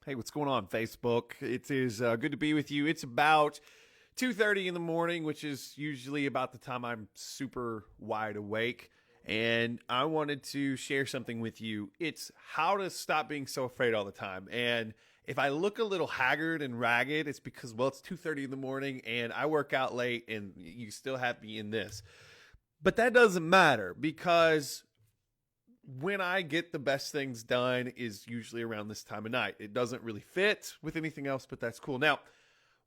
Hey, what's going on, Facebook? It is good to be with you. It's about 2:30 in the morning, which is usually about the time I'm super wide awake, and I wanted to share something with you. It's how to stop being so afraid all the time. And if I look a little haggard and ragged, it's because it's 2:30 in the morning and I work out late and you still have me in this. But that doesn't matter because when I get the best things done is usually around this time of night. It doesn't really fit with anything else, but that's cool. Now,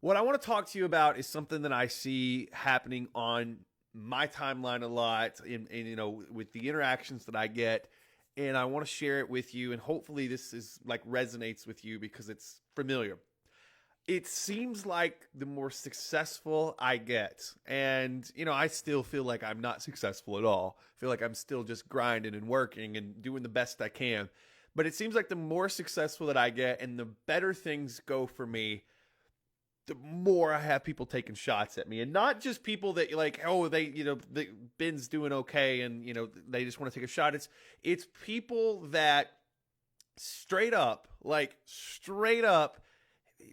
what I want to talk to you about is something that I see happening on my timeline a lot with the interactions that I get, and I want to share it with you, and hopefully this is like resonates with you because it's familiar. It seems like the more successful I get, and I still feel like I'm not successful at all. I feel like I'm still just grinding and working and doing the best I can. But it seems like the more successful that I get and the better things go for me, the more I have people taking shots at me. And not just people that like, oh, Ben's doing okay and they just want to take a shot. It's people that straight up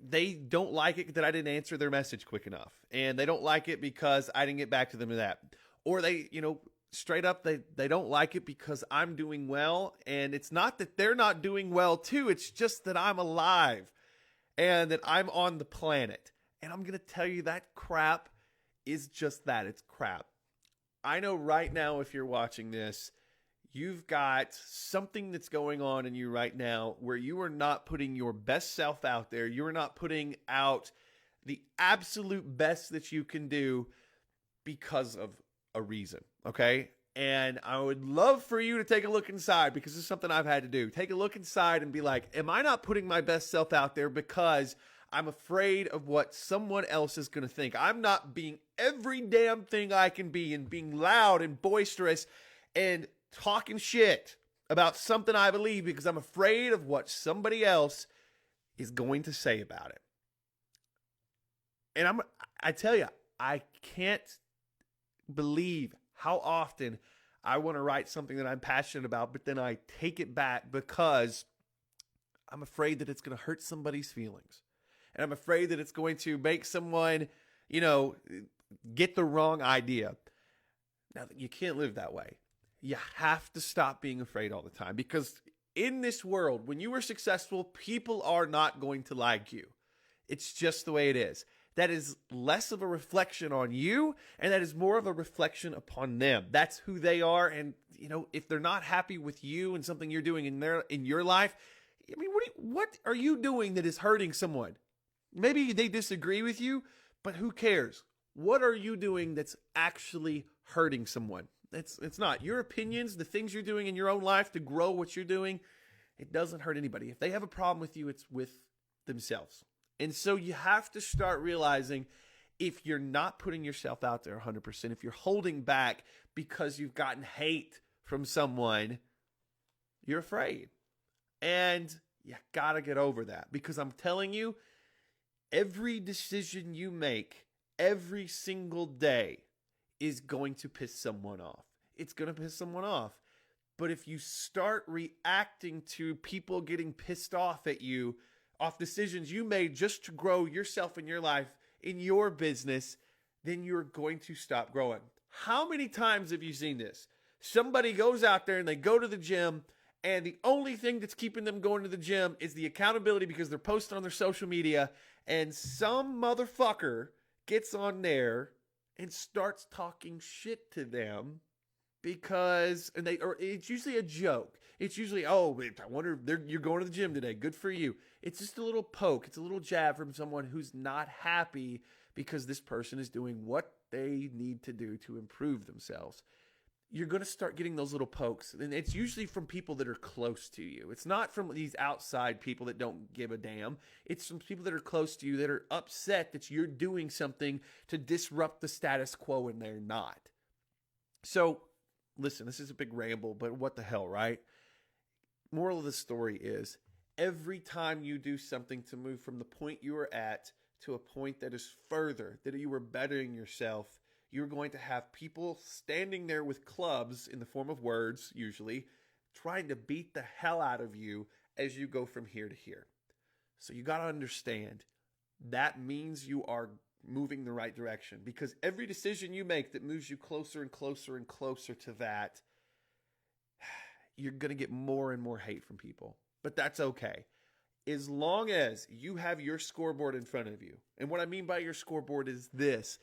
they don't like it that I didn't answer their message quick enough. And they don't like it because I didn't get back to them to that. Or straight up, they don't like it because I'm doing well. And it's not that they're not doing well too. It's just that I'm alive and that I'm on the planet. And I'm going to tell you that crap is just that. It's crap. I know right now, if you're watching this, you've got something that's going on in you right now where you are not putting your best self out there. You are not putting out the absolute best that you can do because of a reason, okay? And I would love for you to take a look inside because this is something I've had to do. Take a look inside and be like, am I not putting my best self out there because I'm afraid of what someone else is going to think? I'm not being every damn thing I can be and being loud and boisterous and talking shit about something I believe because I'm afraid of what somebody else is going to say about it. And I tell you, I can't believe how often I want to write something that I'm passionate about, but then I take it back because I'm afraid that it's going to hurt somebody's feelings. And I'm afraid that it's going to make someone, get the wrong idea. Now, you can't live that way. You have to stop being afraid all the time because in this world, when you are successful, people are not going to like you. It's just the way it is. That is less of a reflection on you, and that is more of a reflection upon them. That's who they are, and if they're not happy with you and something you're doing in your life, I mean, what are you doing that is hurting someone? Maybe they disagree with you, but who cares? What are you doing that's actually hurting someone? It's not. Your opinions, the things you're doing in your own life to grow what you're doing, it doesn't hurt anybody. If they have a problem with you, it's with themselves. And so you have to start realizing if you're not putting yourself out there 100%, if you're holding back because you've gotten hate from someone, you're afraid. And you got to get over that because I'm telling you, every decision you make every single day is going to piss someone off. It's going to piss someone off. But if you start reacting to people getting pissed off at you, off decisions you made just to grow yourself in your life, in your business, then you're going to stop growing. How many times have you seen this? Somebody goes out there and they go to the gym, and the only thing that's keeping them going to the gym is the accountability because they're posting on their social media, and some motherfucker gets on there and starts talking shit to them or it's usually a joke. It's usually, oh, I wonder if you're going to the gym today. Good for you. It's just a little poke. It's a little jab from someone who's not happy because this person is doing what they need to do to improve themselves. You're going to start getting those little pokes. And it's usually from people that are close to you. It's not from these outside people that don't give a damn. It's from people that are close to you that are upset that you're doing something to disrupt the status quo and they're not. So, listen, this is a big ramble, but what the hell, right? Moral of the story is every time you do something to move from the point you are at to a point that is further, that you are bettering yourself, you're going to have people standing there with clubs in the form of words, usually, trying to beat the hell out of you as you go from here to here. So you got to understand that means you are moving the right direction, because every decision you make that moves you closer and closer and closer to that, you're going to get more and more hate from people. But that's okay. As long as you have your scoreboard in front of you. And what I mean by your scoreboard is this: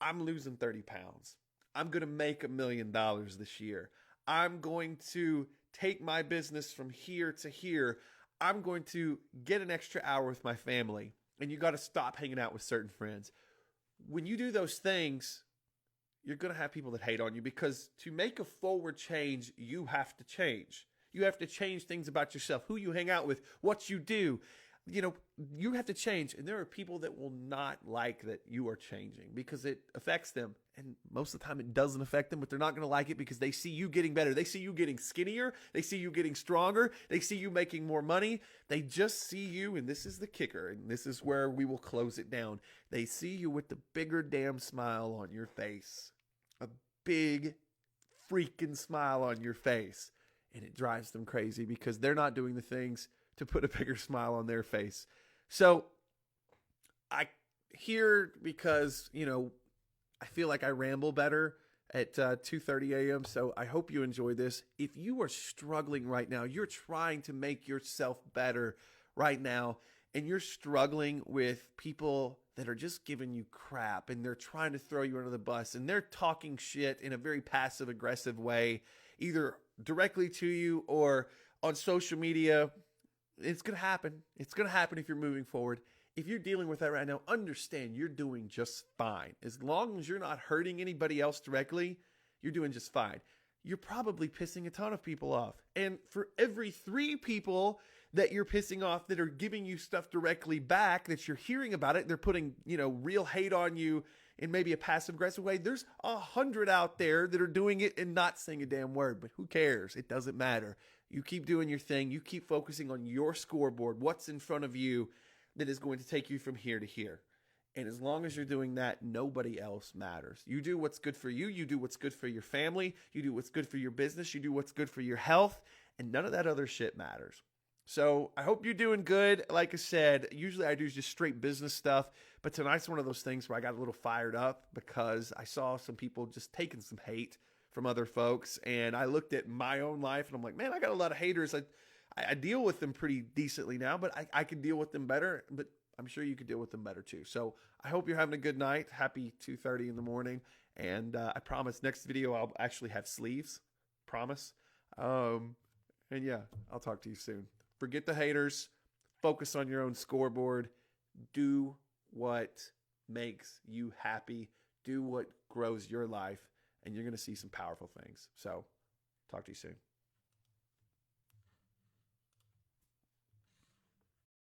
I'm losing 30 pounds. I'm going to make $1 million this year. I'm going to take my business from here to here. I'm going to get an extra hour with my family. And you got to stop hanging out with certain friends. When you do those things, you're going to have people that hate on you, because to make a forward change, you have to change. You have to change things about yourself, who you hang out with, what you do. You have to change. And there are people that will not like that you are changing because it affects them. And most of the time it doesn't affect them, but they're not going to like it because they see you getting better. They see you getting skinnier. They see you getting stronger. They see you making more money. They just see you, and this is the kicker, and this is where we will close it down. They see you with the bigger damn smile on your face. A big freaking smile on your face. And it drives them crazy because they're not doing the things to put a bigger smile on their face. So I here because, I feel like I ramble better at 2:30 a.m. So I hope you enjoy this. If you are struggling right now, you're trying to make yourself better right now, and you're struggling with people that are just giving you crap, and they're trying to throw you under the bus, and they're talking shit in a very passive aggressive way, either directly to you or on social media, it's going to happen. It's going to happen if you're moving forward. If you're dealing with that right now, understand you're doing just fine. As long as you're not hurting anybody else directly, you're doing just fine. You're probably pissing a ton of people off. And for every 3 people that you're pissing off that are giving you stuff directly back, that you're hearing about it, they're putting, real hate on you in maybe a passive aggressive way, there's 100 out there that are doing it and not saying a damn word. But who cares? It doesn't matter. You keep doing your thing. You keep focusing on your scoreboard, what's in front of you that is going to take you from here to here. And as long as you're doing that, nobody else matters. You do what's good for you. You do what's good for your family. You do what's good for your business. You do what's good for your health. And none of that other shit matters. So I hope you're doing good. Like I said, usually I do just straight business stuff. But tonight's one of those things where I got a little fired up because I saw some people just taking some hate from other folks. And I looked at my own life and I'm like, man, I got a lot of haters. I deal with them pretty decently now, but I could deal with them better. But I'm sure you could deal with them better too. So I hope you're having a good night. Happy 2:30 in the morning. And I promise next video I'll actually have sleeves. Promise. And yeah, I'll talk to you soon. Forget the haters. Focus on your own scoreboard. Do what makes you happy. Do what grows your life. And you're going to see some powerful things. So talk to you soon.